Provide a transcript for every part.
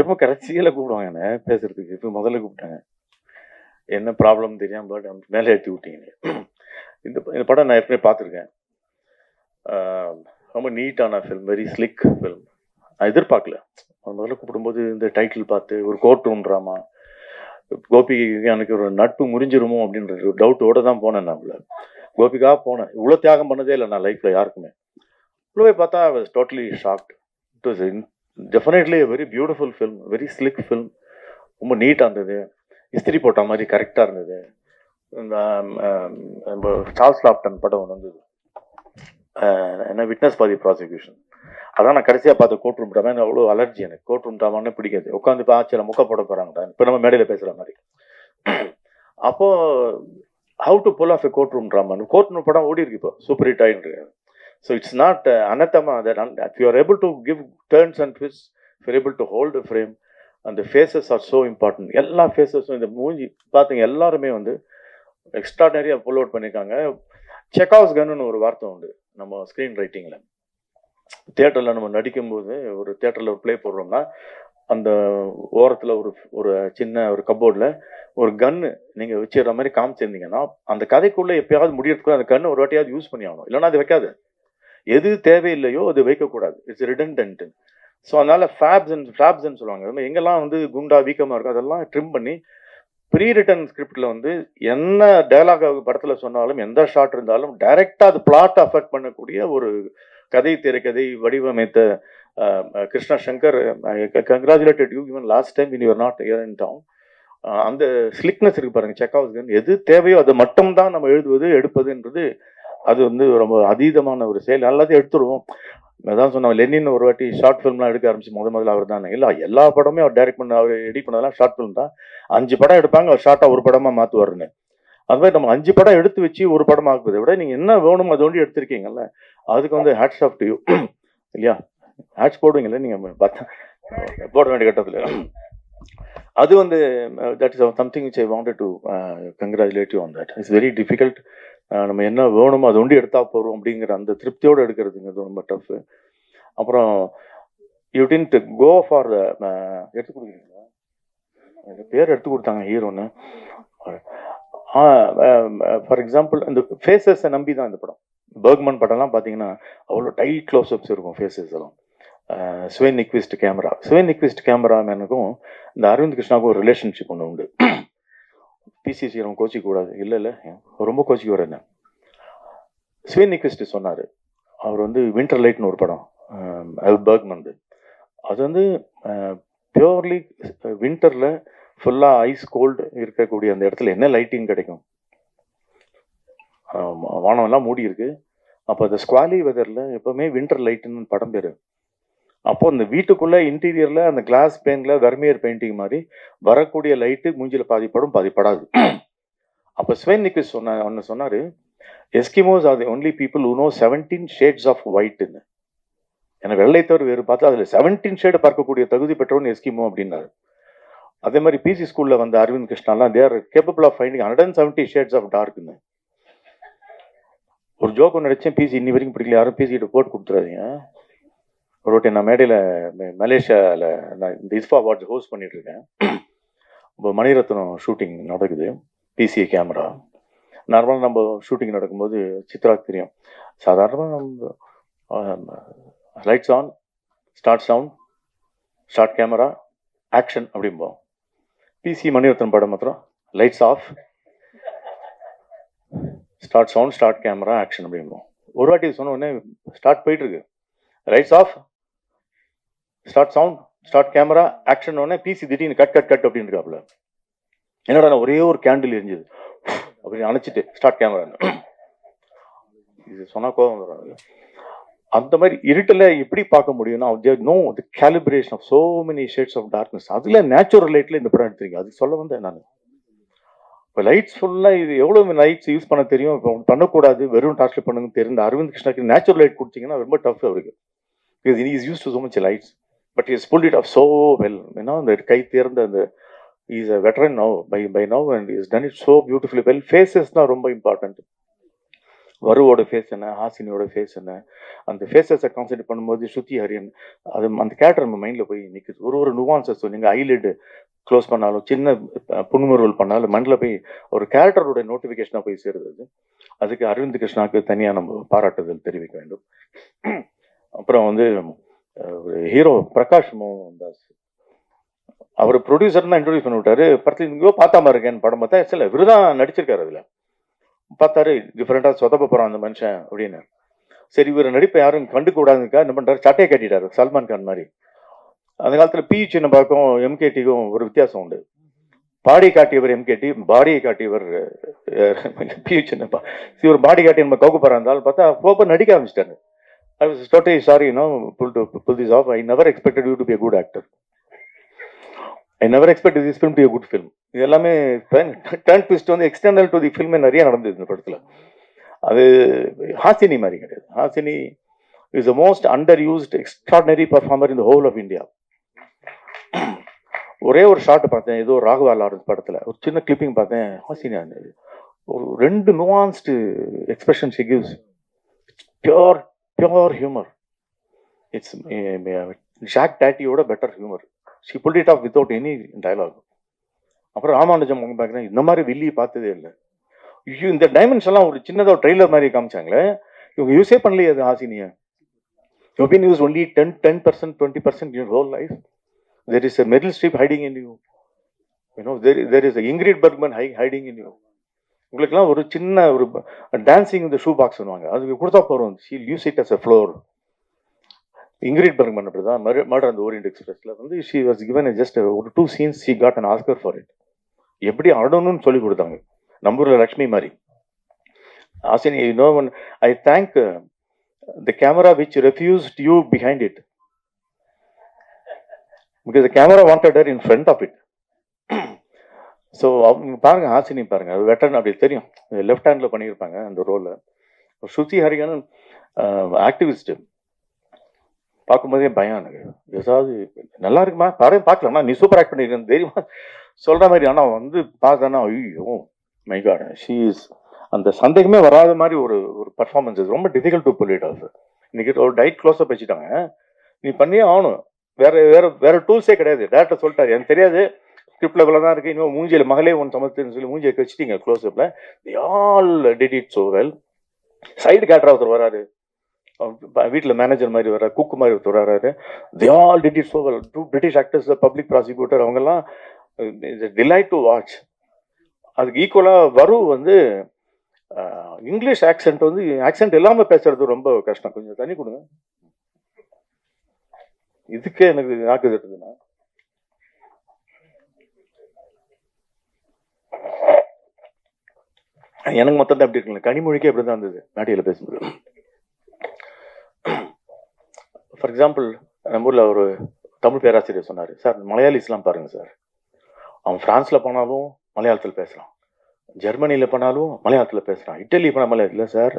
எப்போ கடைசியில் கூப்பிடுவாங்க என்ன பேசுறதுக்கு. இப்போ முதல்ல கூப்பிட்டாங்க, என்ன ப்ராப்ளம் தெரியாம பட் மேலே ஏற்றி விட்டீங்க. இந்த படம் நான் ஏற்கனவே பார்த்துருக்கேன். ரொம்ப நீட்டான ஃபில்ம், வெரி ஸ்லிக் ஃபில்ம். நான் எதிர்பார்க்கல. முதல்ல கூப்பிடும்போது இந்த டைட்டில் பார்த்து ஒரு கோர்ட் ரூம் ட்ராமா, கோபிக்கு எனக்கு ஒரு நட்பு முறிஞ்சிருமோ அப்படின்ற ஒரு டவுட்டோட தான் போனேன். நான் கோபிக்காக போனேன். இவ்வளோ தியாகம் பண்ணதே இல்லை நான் லைஃப்பில் யாருக்குமே. இவ்வளோ போய் பார்த்தா I was totally shocked. It was definitely very beautiful film, very slick film. ரொம்ப நீட்டாக இருந்தது, இஸ்திரி போட்ட மாதிரி கரெக்டாக இருந்தது. இந்த சார்ல்ஸ் லாப்டன் படம் ஒன்று வந்தது, என்ன விட்னஸ் ஃபார் தி ப்ராசிக்யூஷன். அதான் நான் கடைசியாக பார்த்த கோர்ட் ரூம் ட்ராமா. எனக்கு அவ்வளோ அலர்ஜி, எனக்கு கோர்ட் ரூம் ட்ராமானே பிடிக்காது. உட்காந்து இப்போ ஆச்சரியம் முக்க போட போகிறாங்கடா, இப்போ நம்ம மேடையில் பேசுகிற மாதிரி. அப்போது how to pull off a court room drama, court room படம் ஓடி இருக்கு இப்போ, சூப்பர் ஹிட் ஆகிட்டு. ஸோ இட்ஸ் நாட் அனத்தமா that you are able to give turns and twist, you are able to hold a frame. அந்த faces are so important. எல்லா ஃபேஸஸும் இந்த மூஞ்சி பார்த்தீங்க எல்லாருமே வந்து எக்ஸ்ட்ராடனரியாக புல் அவுட் பண்ணியிருக்காங்க. செக்காவ்ஸ் கன்னு ஒரு வார்த்தை உண்டு நம்ம ஸ்க்ரீன் ரைட்டிங்கில். தியேட்டரில் நம்ம நடிக்கும்போது, ஒரு தியேட்டரில் ஒரு ப்ளே போடுறோம்னா அந்த ஓரத்தில் ஒரு சின்ன ஒரு கப்போர்டில் ஒரு கன்னு நீங்கள் வச்சுற மாதிரி காமிச்சிருந்தீங்கன்னா அந்த கதைக்குள்ளே எப்பயாவது முடியறதுக்கு அந்த கன்னு ஒரு வாட்டியாவது யூஸ் பண்ணி ஆகணும், இல்லைன்னா அது வைக்காது. எது தேவையில்லையோ அது வைக்கக்கூடாது. It's redundant. ஸோ அதனால ஃபிளாப்ஸ்ன்னு சொல்லுவாங்க. எங்கெல்லாம் வந்து குண்டா வீக்கமாக இருக்கும் அதெல்லாம் ட்ரிம் பண்ணி ப்ரீ ரிட்டன் ஸ்கிரிப்டில் வந்து என்ன டைலாக் படத்தில் சொன்னாலும் எந்த ஷாட் இருந்தாலும் டைரெக்டாக அது பிளாட் அஃபெக்ட் பண்ணக்கூடிய ஒரு கதை திரைக்கதை வடிவமைத்த Krishna Shankar, congratulated you even last time in you are not here in town. அந்த ஸ்லிக்னஸ் இருக்கு பாருங்க செக்காவ்ஸ். எது தேவையோ அது மட்டும்தான் நம்ம எழுதுவது எடுப்பதுன்றது அது வந்து ரொம்ப அதீதமான ஒரு செயல். எல்லாத்தையும் எடுத்துருவோம். அதான் சொன்னோம், லெனின் ஒரு வாட்டி ஷார்ட் ஃபிலிம்லாம் எடுக்க ஆரம்பிச்சு முதல்ல அவர் தானே. இல்லை, எல்லா படமே அவர் டைரக்ட் பண்ண, அவர் எடிட் பண்ணதெல்லாம் ஷார்ட் ஃபிலிம் தான். 5 படம் எடுப்பாங்க, அவர் ஷார்ட்டாக ஒரு படமாக மாற்றுவாருன்னு. அது மாதிரி நம்ம 5 படம் எடுத்து வச்சு ஒரு படம் ஆக்குவதை விட நீங்கள் என்ன வேணும் அது ஒண்டி எடுத்திருக்கீங்கல்ல, அதுக்கு வந்து ஹேட்ஸ் ஆஃப் டு யூ. இல்லையா, ஹேட்ஸ் போடுவீங்கல்ல நீங்கள் பார்த்தா, போட வேண்டிய கட்டத்தில். அது வந்து that is something which I wanted to congratulate you on that. It's very difficult. நம்ம என்ன வேணுமோ அது ஒண்டி எடுத்தா போகிறோம் அப்படிங்கிற அந்த திருப்தியோடு எடுக்கிறதுங்கிறது ரொம்ப டஃப். அப்புறம் யூ டிடன்ட் கோ ஃபார் எடுத்து கொடுக்குறீங்களா, பேர் எடுத்து கொடுத்தாங்க ஹீரோன்னு. ஃபார் எக்ஸாம்பிள் இந்த ஃபேஸஸை நம்பி தான் இந்த படம். பர்க்மன் படம்லாம் பார்த்தீங்கன்னா அவ்வளோ டைட் க்ளோஸ்அப்ஸ் இருக்கும் ஃபேஸஸ் எல்லாம். ஸ்வேன் நிக்விஸ்ட் கேமராமேனுக்கும் இந்த அரவிந்த் கிருஷ்ணாவுக்கும் ஒரு ரிலேஷன்ஷிப் ஒன்று உண்டு. பிசிசி ரொம்ப கோச்சிக்க கூடாது, இல்லை ரொம்ப கோச்சிக்கு வர என்ன. ஸ்வேன் நிக்விஸ்ட் சொன்னார், அவர் வந்து வின்டர் லைட்னு ஒரு படம் பர்க்மன், அது வந்து பியூர்லி வின்டரில் ஃபுல்லாக ஐஸ் கோல்டு இருக்கக்கூடிய அந்த இடத்துல என்ன லைட்டிங் கிடைக்கும், வானம்லாம் மூடி இருக்கு. அப்போ அந்த ஸ்குவாலி வெதரில் எப்போவுமே வின்டர் லைட்டுன்னு படம் பேர். அப்போ அந்த வீட்டுக்குள்ளே இன்டீரியரில் அந்த கிளாஸ் பெயிண்டில் வெர்மியர் பெயிண்டிங் மாதிரி வரக்கூடிய லைட்டு மூஞ்சியில் பாதிப்படும் பாதிப்படாது. அப்போ ஸ்வேன் நிக்விஸ்ட் ஒன்று சொன்னார், Eskimos are the only people who know 17 shades of ஒயிட்னு. ஏன்னா வெள்ளை தவிர வேறு பார்த்தா அதில் 17 ஷேடு பார்க்கக்கூடிய தகுதி பெற்றவன் எஸ்கிமோ அப்படின்னாரு. அதே மாதிரி பிசி ஸ்கூலில் வந்த அரவிந்த் கிருஷ்ணாலாம் they are capable of finding 170 shades of டார்க்னு. ஒரு ஜோக் ஒன்று நினைச்சேன், பிசி இன்னி வரைக்கும் பிடிக்கல, யாரும் பிசி கிட்ட போட்டு கொடுத்துறாதீங்க. ஒரு வாட்டி நான் மேடையில் மலேசியாவில் நான் இந்த ISFA அவார்ட்ஸ் ஹோஸ்ட் பண்ணிட்டு இருக்கேன். இப்போ மணிரத்னம் ஷூட்டிங் நடக்குது, பிசிஏ கேமரா. நார்மலாக நம்ம ஷூட்டிங் நடக்கும்போது சித்ராக்கு தெரியும், சாதாரணமாக நம்ம lights on, start sound, start camera, action அப்படிம்போம். பிசி மணிரத்னம் படம் மாத்திரம் lights off, start sound, start camera, action அப்படிம்போம். ஒரு வாட்டி சொன்ன உடனே ஸ்டார்ட் போயிட்டு இருக்கு, lights off, start sound, start camera, action உடனே பிசி திடீர்னு கட் கட் கட் அப்படின்னு இருக்காப்புல. என்னடா நான் ஒரே ஒரு கேண்டில் எரிஞ்சது அப்படின்னு அணைச்சிட்டு ஸ்டார்ட் கேமரா. இது சொன்னா கோபம் வரும். அந்த மாதிரி இருட்டில் எப்படி பார்க்க முடியும்னா know the calibration of so many shades of darkness. அதுல நேச்சுரல் லைட்ல இந்த படம் எடுத்துருக்கீங்க, அது சொல்ல வந்தேன் நான். இப்போ லைட்ஸ் ஃபுல்லாக இது எவ்வளோ லைட்ஸ் யூஸ் பண்ண தெரியும், இப்போ பண்ணக்கூடாது, வெறும் டார்ச்ல பண்ணுங்க தெரிந்த அரவிந்த் கிருஷ்ணாக்கு நேச்சுரல் லைட் கொடுத்தீங்கன்னா ரொம்ப டஃப் அவருக்கு. Because he is used to so much lights, but he has pulled it off so well. அந்த கை தேர்ந்த அந்த he is a veteran now by now and he has done it so beautifully well. Faces தான் ரொம்ப important. வருவோட face என்ன, ஹாசினியோட face என்ன, அந்த ஃபேஸஸை concentrate பண்ணும்போது ஸ்ருதி ஹரியன் அது அந்த கேரக்டர் நம்ம மைண்டில் போய் நிற்குது. ஒரு நுவான்சஸ் நீங்கள் ஐலிட் க்ளோஸ் பண்ணாலும், சின்ன புன்முறுவல் பண்ணாலும் மண்ணில் போய் ஒரு கேரக்டரோட நோட்டிஃபிகேஷனாக போய் சேருது. அதுக்கு அரவிந்த் கிருஷ்ணாவுக்கு தனியாக நம்ம பாராட்டுதல் தெரிவிக்க வேண்டும். அப்புறம் வந்து ஒரு ஹீரோ பிரகாஷ் மோகன் தாஸ், அவர் ப்ரொடியூசர் தான் இன்ட்ரோடியூஸ் பண்ணி விட்டாரு. படத்தில் இங்கேயோ பார்த்தாம இருக்கேன் படம் பார்த்தா சில விருதான் நடிச்சிருக்காரு. அதில் பார்த்தாரு டிஃப்ரெண்டாக சொதப்ப போகிறான் அந்த மனுஷன் அப்படின்னு. சரி இவர் நடிப்பை யாரும் கண்டுக்க கூடாதுக்கா என்ன பண்ணுறாரு, சட்டையை கட்டிட்டாரு சல்மான் கான் மாதிரி. அந்த காலத்தில் பி சின்ன பார்க்கும் எம்கேடிக்கும் ஒரு வித்தியாசம் உண்டு. பாடி காட்டியவர் எம்கேடி, பாடியை காட்டியவர் பி சின்னப்பா. இவர் பாடி காட்டி நம்ம கவுக்கு போகிறா இருந்தாலும் பார்த்தா போப்ப நடிக்க ஆரம்பிச்சிட்டாரு. I was totally sorry, pull this off. I never expected you to be a good actor. I never expected this film to be a good film. இது எல்லாமே டர்ன் ட்விஸ்ட் வந்து எக்ஸ்டர்னல் டு தி ஃபில்மே நிறைய நடந்தது இந்த படத்தில். அது ஹாசினி மாதிரி கிடையாது. Hasini is the most underused extraordinary performer in the whole of India. ஒரே ஒரு ஷாட் பார்த்தேன், ஏதோ ராகவா லாரன்ஸ் படத்தில் ஒரு சின்ன கிளிப்பிங் பார்த்தேன். ஹாசினி ஒரு 2 nuanced expression she gives. Pure humour. It's Jacques டாட்டியோட better humour. She pulled it off without any dialogue. அப்புறம் ராமானுஜம் பார்க்குறேன், இந்த மாதிரி வில்லி பார்த்ததே இல்லை. இந்த டைமென்ஷன்லாம் ஒரு சின்னதாக ட்ரெய்லர் மாதிரி காமிச்சாங்களே, இவங்க யூஸே பண்ணலையே அது ஹாசினியை. You been use only 10%, 20% in your whole life. There is a Meryl Streep hiding in you. There is a Ingrid Bergman hiding in you. உங்களுக்குலாம் ஒரு சின்ன ஒரு டான்சிங் இந்த ஷூ பாக்ஸ் பண்ணுவாங்க, அதுக்கு கொடுத்தா போகிறோம். She'll use it as a floor. Ingrid Bergman அப்படி தான் மர்டர் அந்த ஓரியன்ட் எக்ஸ்பிரஸ்ல வந்து ஷி வாஸ் கிவன் ஜஸ்ட் ஒரு 2 scenes she got an Oscar for it. எப்படி ஆடணும்னு சொல்லி கொடுத்தாங்க, நம்பூர்ல லக்ஷ்மி மாதிரி. Hasini, I thank the camera which refused you behind it, because the camera wanted her in front of it. So அவங்க பாருங்க, ஹாசினி பாருங்க, அது வெட்டர்ன் அப்படி தெரியும், லெஃப்ட் ஹேண்டில் பண்ணியிருப்பாங்க அந்த ரோலை. ஸ்ருதி ஹரிகன் ஆக்டிவிஸ்ட், பார்க்கும்போதே பயம் எனக்கு. ஏதாவது நல்லா இருக்குமா பார்க்கலாமா, நீ சூப்பர் ஆக்ட் பண்ணிருக்கேன் தெரியுமா சொல்கிற மாதிரி. ஆனால் வந்து பார்த்தேன்னா ஐயோ மை காட், ஷீ இஸ் அந்த சந்தேகமே வராத மாதிரி ஒரு பர்ஃபார்மன்ஸ். இது ரொம்ப difficult to pull it off. இன்னைக்கு ஒரு டைட் க்ளோஸ்அப் வச்சுட்டாங்க, நீ பண்ணியே ஆகணும், வேற டூல்ஸே கிடையாது. டேரக்டர் சொல்லிட்டாரு, எனக்கு தெரியாது ஸ்கிரிப்ட்ல இவ்வளோ தான் இருக்கு, இன்னும் மூஞ்சியில் மகளே ஒன்று சமத்துன்னு சொல்லி மூஞ்சியை வச்சுட்டீங்க க்ளோஸ்அப்பில். They all did it so well. Side character ஒருத்தர் வராரு, வீட்டில் மேனேஜர் மாதிரி வர்றாரு, குக்கு மாதிரி ஒருத்தர் வராரு. தி all did it so well. 2 British actors, public prosecutor, அவங்கெல்லாம் டிலைட் டு வாட்ச். அதுக்கு ஈக்குவலாக வரும் வந்து இங்கிலீஷ் ஆக்சென்ட் வந்து ஆக்சென்ட் இல்லாமல் பேசுறது ரொம்ப கஷ்டம். கொஞ்சம் தண்ணி கொடுங்க, இதுக்கே எனக்கு நாக்கு தட்டுதுண்ணா. எனக்கு மொத்தம் தான் அப்படி இருக்குல்ல, கனிமொழிக்கே அப்படி தான் இருந்தது நாட்டியில் பேசும்போது. ஃபார் எக்ஸாம்பிள், நம்ம ஊரில் ஒரு தமிழ் பேராசிரியர் சொன்னார், சார் மலையாளிஸ்லாம் பாருங்கள் சார், அவன் ஃப்ரான்ஸில் போனாலும் மலையாளத்தில் பேசுகிறான், ஜெர்மனியில் போனாலும் மலையாளத்தில் பேசுகிறான், இட்டலி போனால் மலையாளம் இல்லை சார்,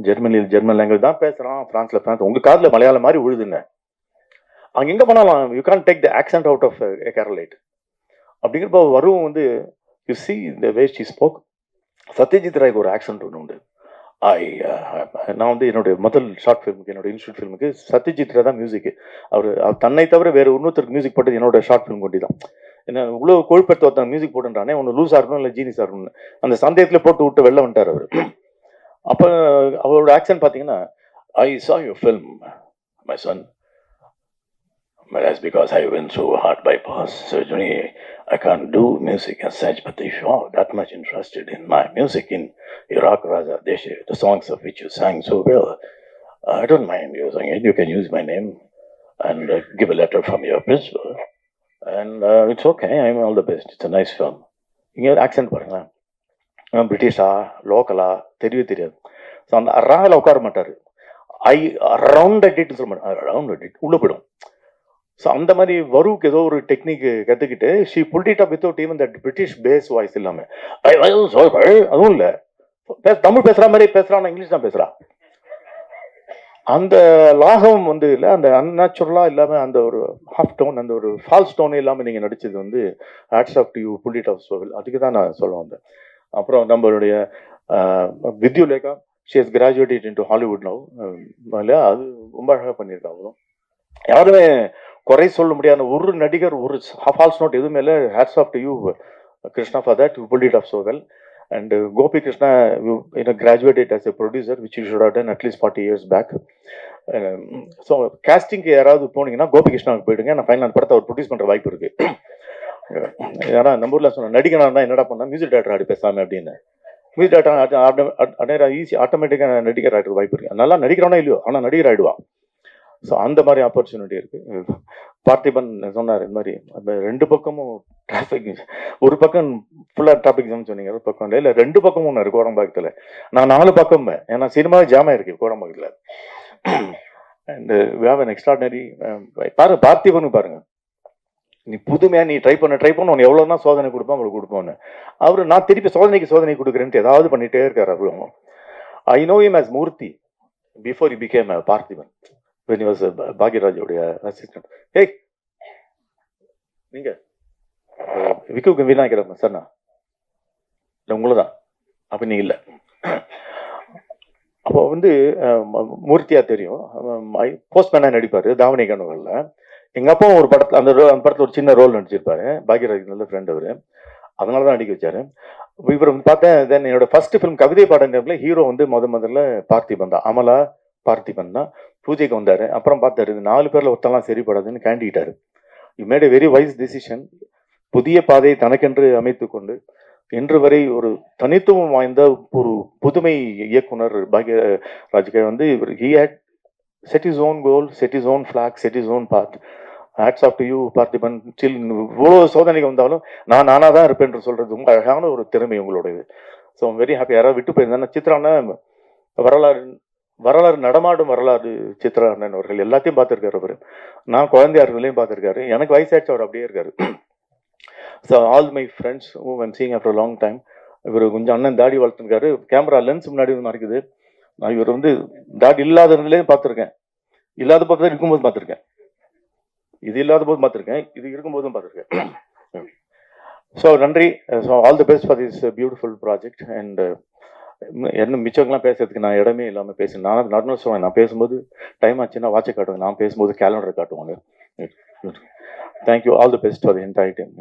ஜெர்மனியில் ஜெர்மன் லாங்குவேஜ் தான் பேசுகிறான், ஃப்ரான்ஸில் ஃப்ரான்ஸ். உங்கள் காதில் மலையாளம் மாதிரி விழுதுங்க. அங்கே எங்கே போனாலும் you can't take the accent out of Keralite. அப்படிங்கிறப்ப வரும் வந்து you see the way she spoke. Satyajit ராய்க்கு ஒரு ஆக்சென்ட் ஒன்று உண்டு. நான் வந்து என்னுடைய முதல் ஷார்ட் ஃபிலிமுக்கு, என்னோட இன்ஸ்டியூட் ஃபிலிமுக்கு சத்யஜித் ராய் தான் மியூசிக்கு. அவர் தன்னை தவிர வேறு இன்னொருத்தருக்கு மியூசிக் போட்டது என்னோட ஷார்ட் ஃபிலிம் கொண்டு தான். என்ன இவ்வளோ கொழுப்பெடுத்து ஒருத்தன் மியூசிக் போட்டுன்றானே, ஒன்று லூஸாக இருக்கணும் இல்லை ஜீனிஸாக இருக்கணும்னு அந்த சந்தேகத்தில் போட்டு விட்டு வெளில வந்துட்டார் அவர். அப்போ அவரோட ஆக்சென்ட் பார்த்தீங்கன்னா, ஐ saw your film, my son. But that's because I went through a heart bypass surgery. I can't do music as such, but if you are that much interested in my music, in Iraq Raza Deshe, the songs of which you sang so well, I don't mind using it. You can use my name and give a letter from your principal. And it's okay, I'm all the best. It's a nice film. இங்கே accent பாருங்களேன், பிரிட்டிஷா லோக்கலா தெரியாது. So அந்த ராவில் உட்கார மாட்டார். ஐ around at சொல்ல மாட்டார், around at உள்ளே போயிடும். ஸோ அந்த மாதிரி வருவுக்கு ஏதோ ஒரு டெக்னிக் கற்றுக்கிட்டு she pulled it up without even that British base voice இல்லாமல். அதுவும் இல்லை, தமிழ் பேசுகிற மாதிரி பேசுகிறான், இங்கிலீஷ் தான் பேசுகிறான். அந்த லாகம் வந்து இல்லை, அந்த அன்நேச்சுரலாக இல்லாமல் அந்த ஒரு ஹாஃப் டோன், அந்த ஒரு ஃபால்ஸ் டோனே இல்லாமல் நீங்கள் நடித்தது வந்து hats off to you, pull it off so well. அதுக்கு தான் நான் சொல்ல வந்தேன். அப்புறம் நம்மளுடைய Vidyullekha, she has graduated into Hollywood now. இல்லையா, அது ரொம்ப அழகாக பண்ணியிருக்காங்க. யாருமே குறை சொல்ல முடியாத ஒரு நடிகர், ஒரு ஃபால்ஸ் நோட் எதுவுமே இல்லை. Hats off to you Krishna for that. You pulled it off so well. And Gopi Krishna, graduated as a producer, which you should have done at least 40 years back. So casting யாராவது போனீங்கன்னா கோபி கிருஷ்ணாவுக்கு போயிடுங்க. நான் final படத்தை அவர் produce பண்ணுற வாய்ப்பு இருக்கு. ஏன்னா நம்ம ஊரில் சொன்ன நடிகனா என்னடா பண்ணா மியூசிக் டைரக்டர் ஆடி பேசாம அப்படின்னு. மியூசிக் டைரக்டர் ஈஸி ஆட்டோமேட்டிக்காக நடிகர் ஆகிற வாய்ப்பு இருக்கு. நல்லா நடிக்கிறானா இல்லையோ, ஆனால் நடிகர் ஆகிடுவான். ஸோ அந்த மாதிரி ஆப்பர்ச்சுனிட்டி இருக்கு. பார்த்திபன் சொன்னார் இந்த மாதிரி அந்த ரெண்டு பக்கமும் டிராஃபிக், ஒரு பக்கம் ஃபுல்லாக டிராஃபிக் ஜாம் சொன்னீங்க, ஒரு பக்கம் இல்லை, ரெண்டு பக்கமும் ஒன்று இருக்கு கோடம்பாக்கத்தில். நான் 4 பக்கம், ஏன்னா சினிமா ஜாம் ஆயிருக்கு கோடம்பாக்கத்தில். And we have an extraordinary பாருங்க, பார்த்திபனுக்கு பாருங்க, நீ புதுமையா நீ ட்ரை பண்ண உனக்கு எவ்வளோனா சோதனை கொடுப்போம் அவங்களுக்கு கொடுப்போன்னு. அவரு நான் திருப்பி சோதனை கொடுக்குறேன்ட்டு ஏதாவது பண்ணிட்டே இருக்காரு. அவரு I know him as Murthy before he became பார்த்திபன். when he was பாக்யராஜோடைய அசிஸ்டன்ட். ஏய் நீங்க விக்குக்கு வீணாக்கிறப்ப சார்ண்ணா இல்லை உங்களதான் அப்ப நீங்க இல்லை. அப்போ வந்து மூர்த்தியா தெரியும், போஸ்ட்மேனா நடிப்பாரு தாவணி கனவுகள்ல. எங்க அப்பா ஒரு படத்துல அந்த படத்துல ஒரு சின்ன ரோல் நடிச்சிருப்பாரு. பாக்யராஜ் நல்ல ஃப்ரெண்ட் அவரு, அதனாலதான் நடிக்க வச்சாரு. இவர் வந்து பார்த்தேன். தென் என்னோட ஃபர்ஸ்ட் ஃபிலிம் கவிதை பாடல ஹீரோ வந்து முதல்ல பார்த்திபன் தான், அமலா பார்த்திபன் தான். பூஜைக்கு வந்தாரு. அப்புறம் பார்த்தாரு 4 பேர்ல ஒருத்தெல்லாம் சரிப்படாதுன்னு கேண்டிட்டாரு. You made a very wise decision. புதிய பாதையை தனக்கென்று அமைத்து கொண்டு இன்று வரை ஒரு தனித்துவம் வாய்ந்த ஒரு புதுமை இயக்குனர் பாக்யராஜ் வந்து he had set his own goal, set his own flag, set his own path. Hats off to you Parthiban. இவ்வளோ சோதனைக்கு வந்தாலும் நானா தான் இருப்பேன் என்று சொல்றது ரொம்ப அழகான ஒரு திறமை உங்களுடையது. So very happy. யாராவது விட்டு போயிருந்தா சித்ரான வரலாறு நடமாடும் வரலாறு சித்ரா அண்ணன் அவர்கள் எல்லாத்தையும் பார்த்துருக்காரு அவரு. நான் குழந்தையார்களையும் பார்த்துருக்காரு. எனக்கு வயசாச்சு, அவர் அப்படியே இருக்காரு. So all my friends who I'm seeing after long time. இவர் கொஞ்சம் அண்ணன் தாடி வளர்த்துருக்காரு. கேமரா லென்ஸ் முன்னாடி மறைக்குது. நான் இவர் வந்து தாடி இல்லாததுலேயும் பார்த்துருக்கேன், இல்லாத பார்த்து இருக்கும்போது பார்த்துருக்கேன், இது இல்லாத போது பார்த்துருக்கேன், இது இருக்கும்போதும் பார்த்துருக்கேன். ஸோ நன்றி. So all the best for this beautiful project. And என்ன மிச்சவங்களாம் பேசுறதுக்கு நான் இடமே இல்லாமல் பேசுறேன். நான் நார்மல் சொல்லுவேன், நான் பேசும்போது டைம் ஆச்சுன்னா வாட்சை காட்டுவாங்க, நான் பேசும்போது கேலண்டரை காட்டுவாங்க. Thank you. All the best for the entire team.